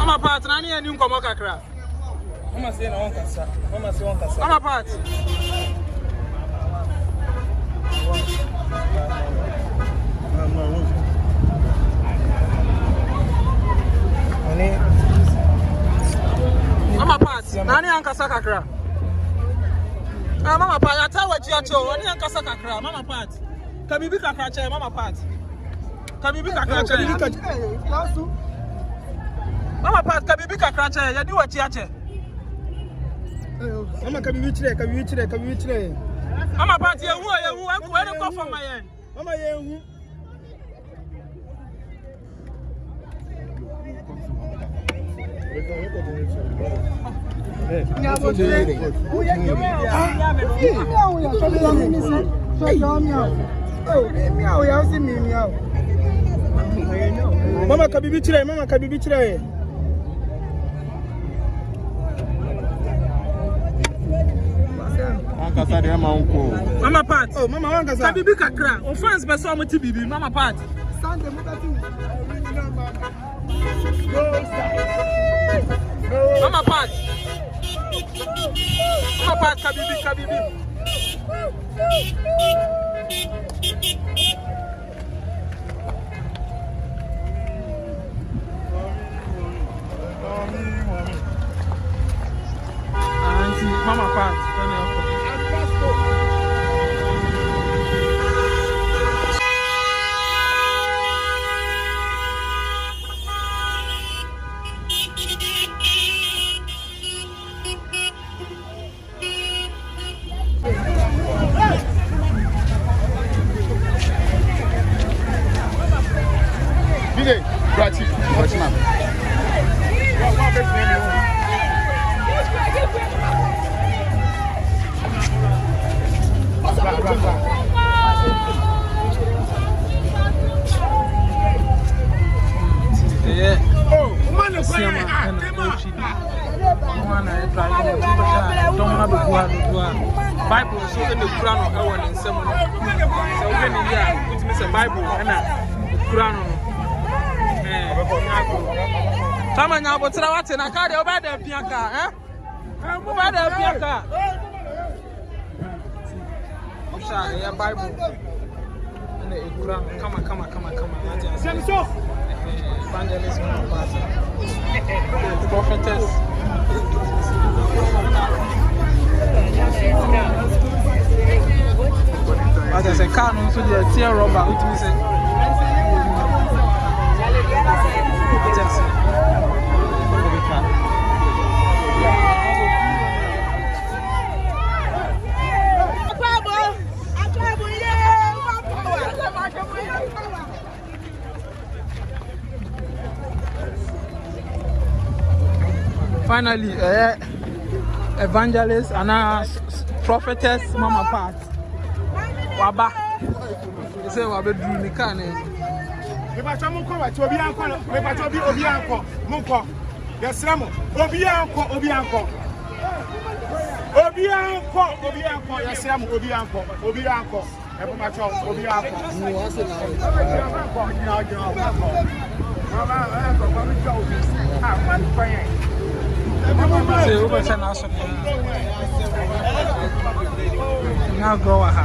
Mama part na ni eni nkomo kakra. Mama say na won kasa. Mama say won kasa. Mama part. Mama part na ni ankasa kakra. Mama part ata waji acho ni ankasa kakra. Mama part. Kabibi kakra che mama part. Kabibi kakra che. Mama part kabibi kakra che ya di waji ache. Mama kabibi chire. Mama part ye hu enku e ko for my yen. Mama ye hu. Mama kabibi chire. Mama part. Oh, mama wangasa. Kabibi kakra. O fans be so amoti bibi. Mama part. Mama part. Mama part kabibi. Auntie, mama part. Bible so in the Quran or one in some. So when you are, which means a Bible and a Quran. Come on now, but what's in a car over the Pianca, eh? Over the Pianca. A Bible and a Quran. Come on. Evangelist, prophetess. As I say, can't so the tear rubber, which means finally, evangelist and prophetess mama part. Waba. You say wabe drew ni kane. Me ba cha munko wa obi anko, me ba cha obi anko, munko. Yesramo, obi anko. Yesramo, obi anko. E ba ma cha obi anko. Ni wa se na. Mama, man fire. Say over channel so. Now go aha.